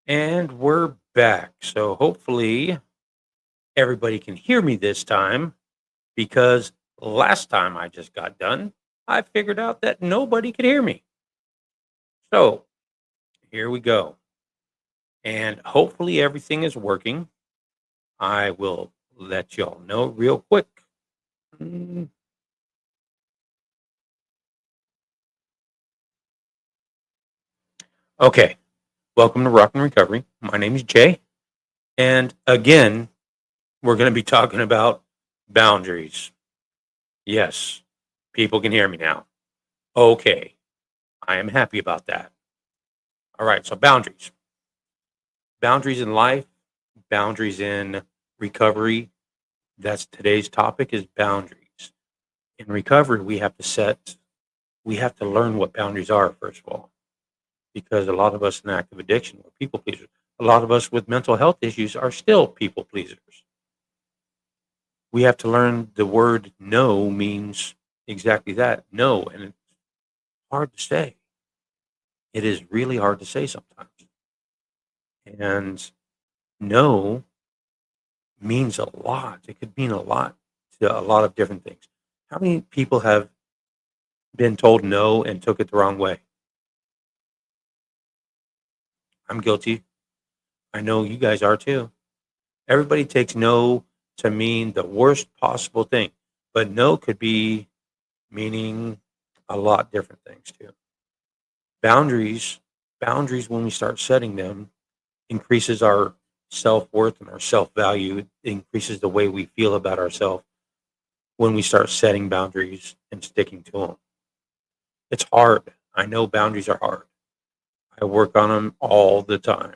And we're back. So hopefully everybody can hear me this time because last time I just got done, I figured out that nobody could hear me. So here we go. And hopefully everything is working. I will let y'all know real quick. Mm, Okay. Welcome to Rock and Recovery. My name is Jay. And again, we're going to be talking about boundaries. Yes, people can hear me now. Okay. I am happy about that. All right, so boundaries. Boundaries in life, boundaries in recovery. That's today's topic is boundaries. In recovery, we have to learn what boundaries are, first of all, because a lot of us in active addiction are people pleasers. A lot of us with mental health issues are still people pleasers. We have to learn the word no means exactly that, no, and it's hard to say. It is really hard to say sometimes. And no means a lot. It could mean a lot to a lot of different things. How many people have been told no and took it the wrong way? I'm guilty. I know you guys are too. Everybody takes no to mean the worst possible thing, but no could be meaning a lot different things too. Boundaries, boundaries when we start setting them increases our self-worth and our self-value. It increases the way we feel about ourselves when we start setting boundaries and sticking to them. It's hard. I know boundaries are hard. I work on them all the time.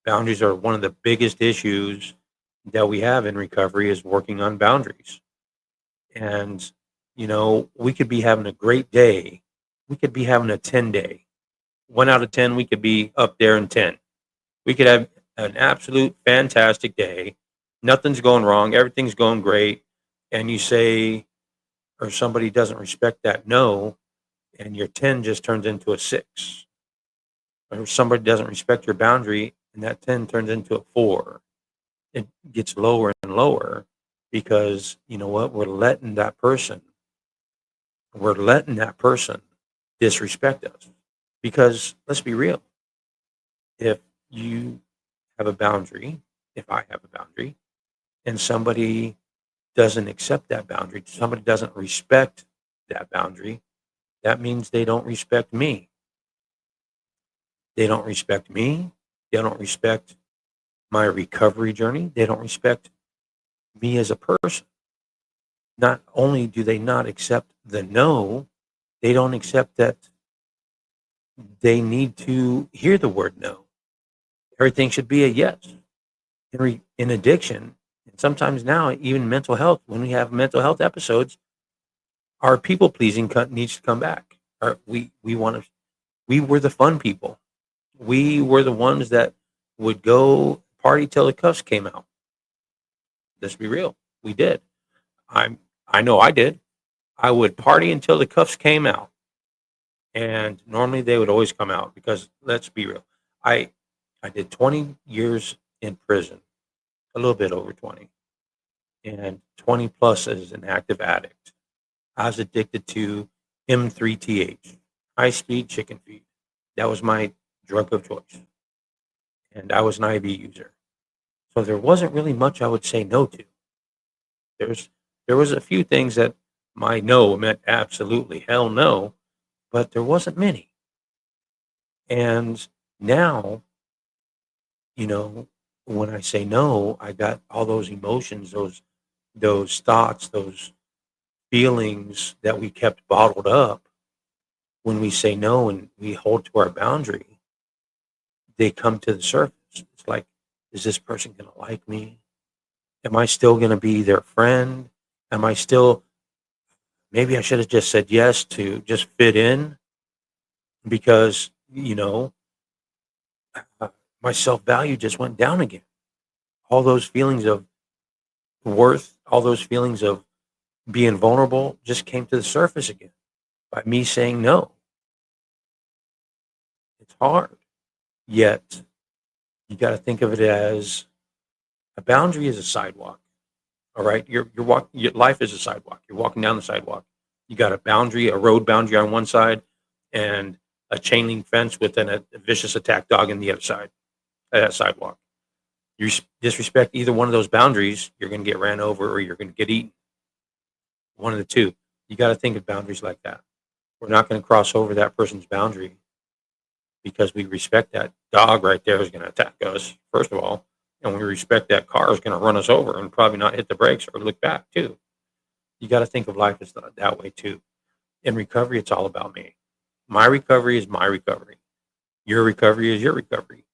Boundaries are one of the biggest issues that we have in recovery is working on boundaries. And, we could be having a great day. We could be having a 10 day. 1 out of 10, we could be up there in 10. We could have an absolute fantastic day. Nothing's going wrong. Everything's going great. And you say, or somebody doesn't respect that no, and your 10 just turns into a 6. Or somebody doesn't respect your boundary and that 10 turns into a 4. It gets lower and lower because you know what? We're letting that person disrespect us. Because let's be real. If you have a boundary, if I have a boundary, and somebody doesn't accept that boundary, somebody doesn't respect that boundary, that means they don't respect me. They don't respect me. They don't respect my recovery journey. They don't respect me as a person. Not only do they not accept the no, they don't accept that they need to hear the word no. Everything should be a yes. In addiction, and sometimes now, even mental health, when we have mental health episodes, our people pleasing needs to come back. We were the fun people. We were the ones that would go party till the cuffs came out. Let's be real. We did. I I know I did. I would party until the cuffs came out, and normally they would always come out because let's be real. I I did 20 years in prison, a little bit over 20, and 20 plus as an active addict. I was addicted to M3TH, high speed chicken feed. That was my drug of choice, and I was an IV user. So there wasn't really much I would say no to. There's there was a few things that my no meant absolutely hell no, but there wasn't many. And now, you know, when I say no, I got all those emotions, those thoughts, those feelings that we kept bottled up. When we say no and we hold to our boundary, they come to the surface. It's like, is this person going to like me? Am I still going to be their friend? Am I still, maybe I should have just said yes to just fit in because, uh, my self value just went down again. All those feelings of worth, all those feelings of being vulnerable just came to the surface again by me saying no. It's hard. Yet You got to think of it as a boundary is a sidewalk. All right, you're walking. Your life is a sidewalk. You're walking down the sidewalk. You got a boundary, a road boundary on one side, and a chain link fence with a vicious attack dog on the other side of that sidewalk. You disrespect either one of those boundaries, you're going to get ran over or you're going to get eaten. One of the two. You got to think of boundaries like that. We're not going to cross over that person's boundary because we respect that dog right there is going to attack us, first of all. And we respect that car is going to run us over and probably not hit the brakes or look back, too. You got to think of life as that way, too. In recovery, it's all about me. My recovery is my recovery. Your recovery is your recovery.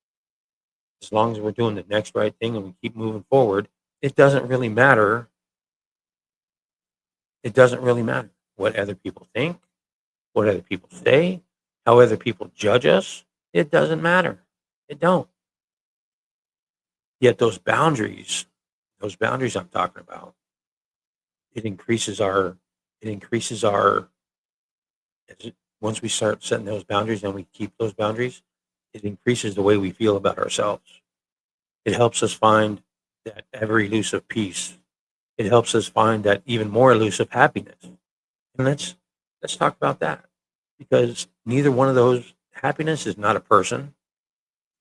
As long as we're doing the next right thing and we keep moving forward, it doesn't really matter. It doesn't really matter what other people think, what other people say, how other people judge us. It doesn't matter. It don't. Yet those boundaries I'm talking about, it increases our, once we start setting those boundaries and we keep those boundaries, it increases the way we feel about ourselves. It helps us find that ever elusive peace. It helps us find that even more elusive happiness. And let's talk about that because neither one of those happiness is not a person.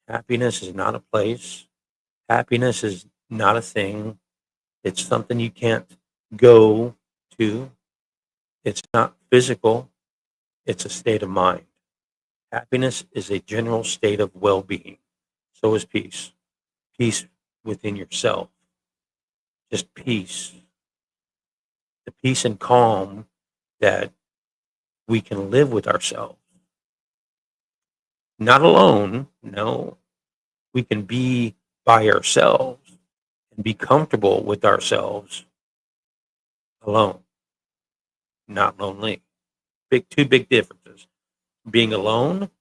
Happiness is not a place. Happiness is not a thing. It's something you can't go to. It's not physical. It's a state of mind. Happiness is a general state of well-being. So is peace. Peace within yourself. Just peace. The peace and calm that we can live with ourselves. Not alone, no. We can be by ourselves and be comfortable with ourselves alone, not lonely. Two big differences. Being alone,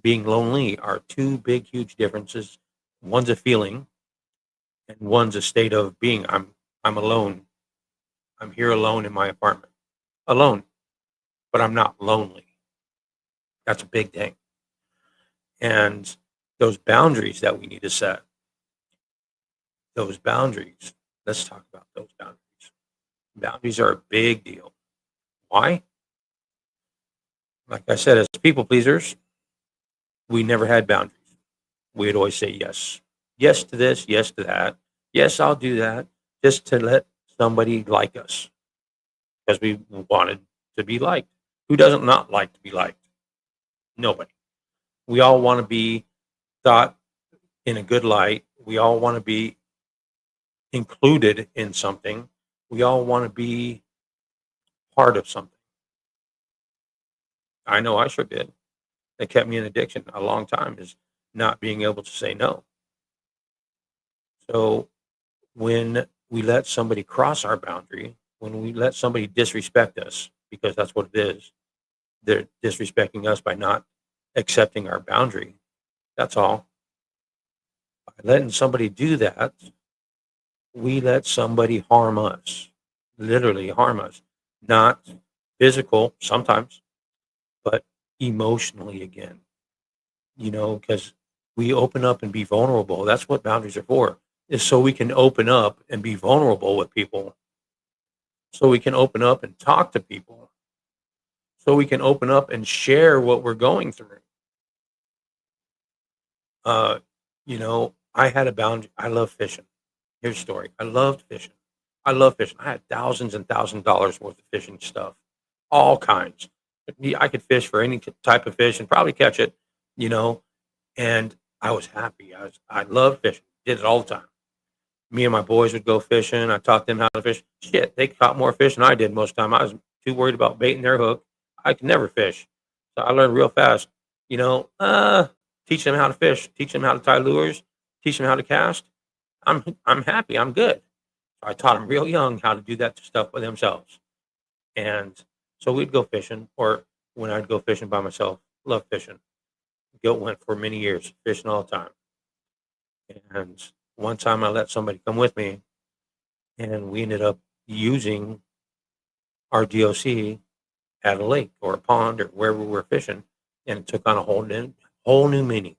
being lonely are two big, huge differences. One's a feeling, and one's a state of being. I'm alone. I'm here alone in my apartment, alone, but I'm not lonely. That's a big thing. And those boundaries that we need to set, those boundaries, let's talk about those boundaries. Boundaries are a big deal. Why? Like I said, as people pleasers, we never had boundaries. We'd always say yes. Yes to this, yes to that. Yes, I'll do that just to let somebody like us because we wanted to be liked. Who doesn't not like to be liked? Nobody. We all want to be thought in a good light. We all want to be included in something. We all want to be part of something. I know I sure did. It kept me in addiction a long time is not being able to say no. So when we let somebody cross our boundary, when we let somebody disrespect us, because that's what it is, they're disrespecting us by not accepting our boundary. That's all. By letting somebody do that, we let somebody harm us, literally harm us, not physical sometimes, but emotionally again, because we open up and be vulnerable. That's what boundaries are for, is so we can open up and be vulnerable with people, so we can open up and talk to people, so we can open up and share what we're going through. Uh, I had a boundary. I love fishing. Here's a story. I loved fishing. I love fishing. I had thousands and thousands of dollars worth of fishing stuff, all kinds. I could fish for any type of fish and probably catch it, you know, and I was happy. I loved fishing. Did it all the time. Me and my boys would go fishing. I taught them how to fish. Shit, they caught more fish than I did most of the time. I was too worried about baiting their hook. I could never fish. So I learned real fast, you know, teach them how to fish, teach them how to tie lures, teach them how to cast. I'm happy. I'm good. So I taught them real young how to do that stuff by themselves. And so we'd go fishing, or when I'd go fishing by myself, love fishing. Went for many years, fishing all the time. And one time I let somebody come with me, and we ended up using our DOC at a lake or a pond or wherever we were fishing, and it took on a whole new meaning.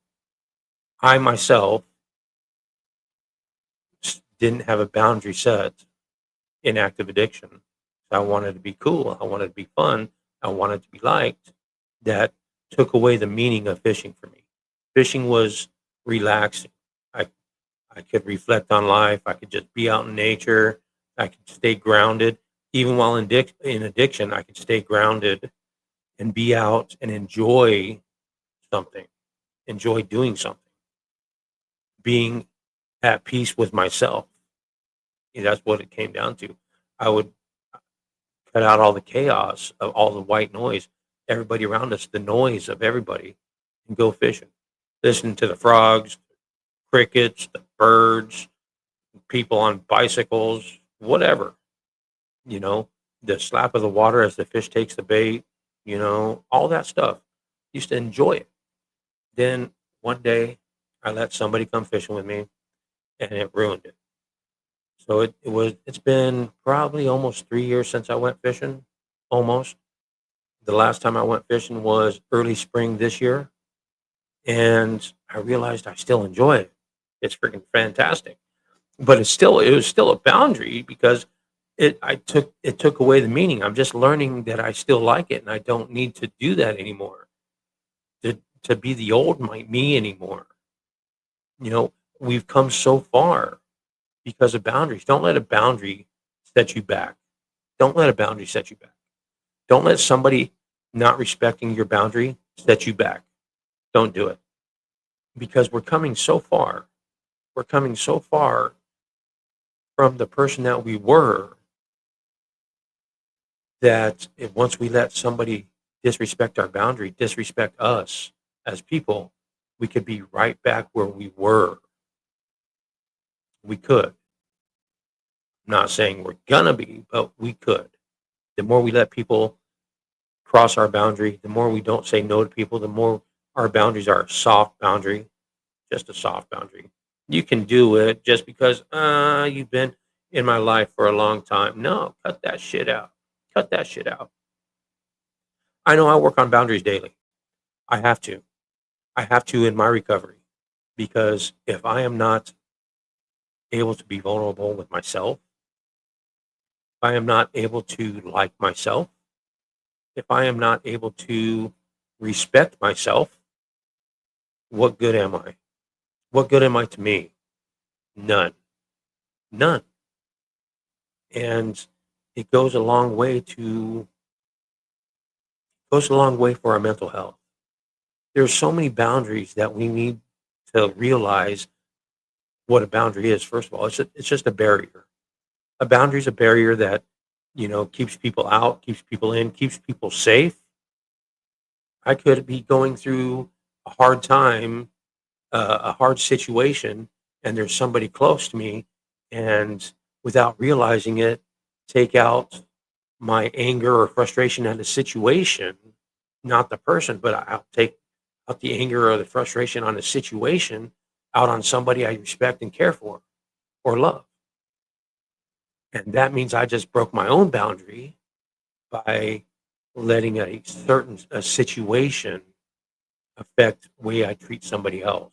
I myself didn't have a boundary set in active addiction. I wanted to be cool. I wanted to be fun. I wanted to be liked. That took away the meaning of fishing for me. Fishing was relaxing. I I could reflect on life. I could just be out in nature. I could stay grounded. Even while in addiction, I could stay grounded and be out and enjoy something, enjoy doing something, being at peace with myself. That's what it came down to. I would cut out all the chaos of all the white noise, everybody around us, the noise of everybody, and go fishing. Listen to the frogs, crickets, the birds, people on bicycles, whatever, you know, the slap of the water as the fish takes the bait, all that stuff. Used to enjoy it. Then one day I let somebody come fishing with me and it ruined it. So it's been probably almost 3 years since I went fishing. Almost. The last time I went fishing was early spring this year, and I realized I still enjoy it. It's freaking fantastic. But it was still a boundary because it took away the meaning. I'm just learning that I still like it and I don't need to do that anymore. To be the old me anymore. We've come so far because of boundaries. Don't let a boundary set you back. Don't let a boundary set you back. Don't let somebody not respecting your boundary set you back. Don't do it. Because we're coming so far. We're coming so far from the person that we were that if once we let somebody disrespect our boundary, disrespect us as people, we could be right back where we were. We could. I'm not saying we're gonna be, but we could. The more we let people cross our boundary, the more we don't say no to people, the more our boundaries are a soft boundary, just a soft boundary. You can do it just because you've been in my life for a long time. No, cut that shit out. Cut that shit out. I know I work on boundaries daily. I have to. I have to in my recovery because if I am not able to be vulnerable with myself, if I am not able to like myself, if I am not able to respect myself, what good am I? What good am I to me? None. None. And it goes a long way for our mental health. There's so many boundaries that we need to realize what a boundary is. First of all, it's just a barrier. A boundary is a barrier that keeps people out, keeps people in, keeps people safe. I could be going through a hard time, a hard situation, and there's somebody close to me, and without realizing it, take out my anger or frustration at the situation, not the person, but I'll take out the anger or the frustration on the situation out on somebody I respect and care for or love. And that means I just broke my own boundary by letting a situation affect the way I treat somebody else.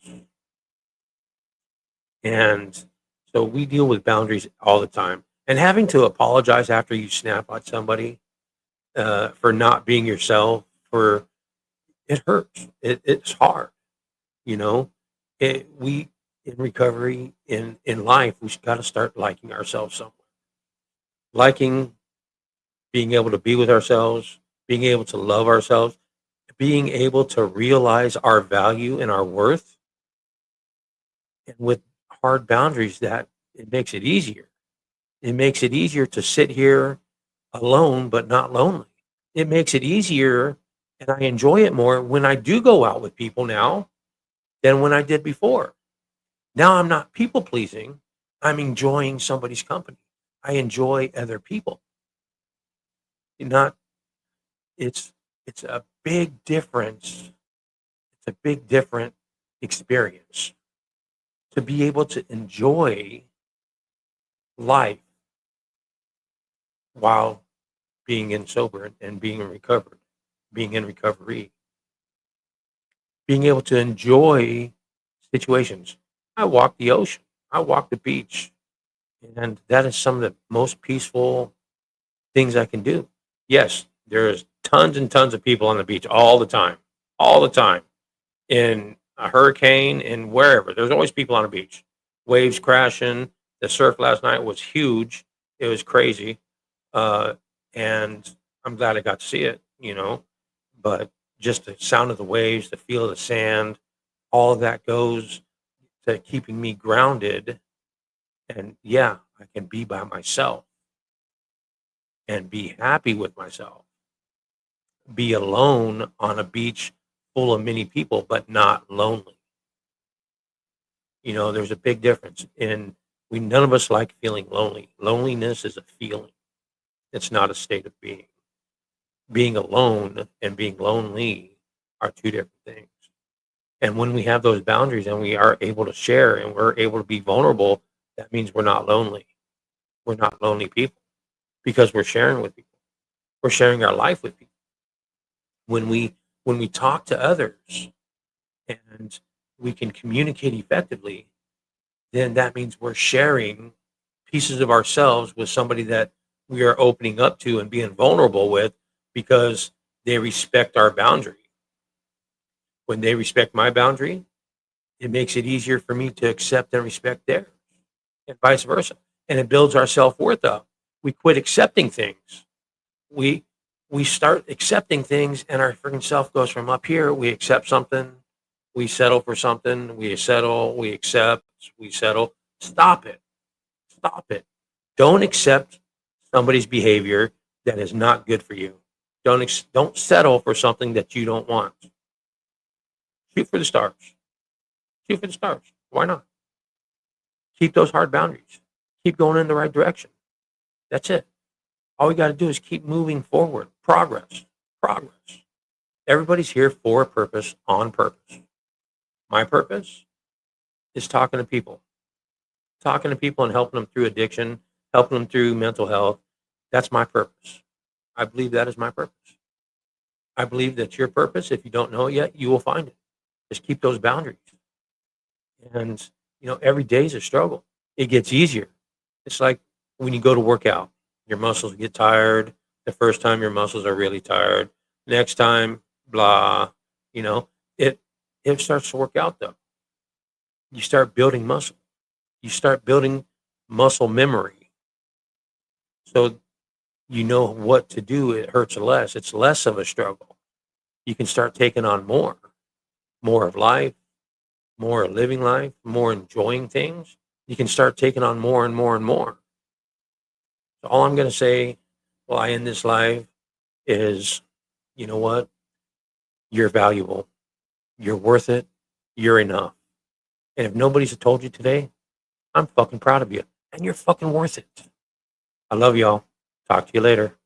And so we deal with boundaries all the time. And having to apologize after you snap at somebody for not being yourself, for it hurts. It's hard, you know. We in recovery in life, we've got to start liking ourselves somewhere. Liking being able to be with ourselves, being able to love ourselves, being able to realize our value and our worth. And with hard boundaries, that it makes it easier. It makes it easier to sit here alone but not lonely. It makes it easier and I enjoy it more when I do go out with people now than when I did before. Now I'm not people pleasing. I'm enjoying somebody's company. I enjoy other people. Not it's it's a big difference. It's a big different experience to be able to enjoy life while being in sober and being in recovered, being in recovery, being able to enjoy situations. I walk the ocean. I walk the beach. And that is some of the most peaceful things I can do. Yes, there's tons and tons of people on the beach all the time. In a hurricane and wherever, there's always people on the beach. Waves crashing. The surf last night was huge. It was crazy. Uh, and I'm glad I got to see it, but just the sound of the waves, the feel of the sand, all of that goes to keeping me grounded. And yeah, I can be by myself and be happy with myself, be alone on a beach full of many people, but not lonely. There's a big difference we none of us like feeling lonely. Loneliness is a feeling. It's not a state of being. Being alone and being lonely are two different things. And when we have those boundaries and we are able to share and we're able to be vulnerable, that means we're not lonely. We're not lonely people because we're sharing with people. We're sharing our life with people. When we talk to others and we can communicate effectively, then that means we're sharing pieces of ourselves with somebody that we are opening up to and being vulnerable with because they respect our boundary. When they respect my boundary, it makes it easier for me to accept and respect theirs, and vice versa. And it builds our self-worth up. We quit accepting things. We we start accepting things, and our freaking self goes from up here. We accept something, we settle for something, we settle, we accept, we settle. Stop it. Stop it. Don't accept somebody's behavior that is not good for you. Don't settle for something that you don't want. Shoot for the stars. Shoot for the stars. Why not? Keep those hard boundaries. Keep going in the right direction. That's it. All we got to do is keep moving forward. Progress. Progress. Everybody's here for a purpose, on purpose. My purpose is talking to people. Talking to people and helping them through addiction, helping them through mental health. That's my purpose. I believe that is my purpose. I believe that's your purpose. If you don't know it yet, you will find it. Just keep those boundaries. And, every day is a struggle. It gets easier. It's like when you go to work out, your muscles get tired. The first time your muscles are really tired. Next time, blah, it starts to work out though. You start building muscle. You start building muscle memory. So you know what to do. It hurts less. It's less of a struggle. You can start taking on more of life, more living life, more enjoying things. You can start taking on more and more and more. So all I'm going to say while I end this live is, you know what? You're valuable. You're worth it. You're enough. And if nobody's told you today, I'm fucking proud of you. And you're fucking worth it. I love y'all. Talk to you later.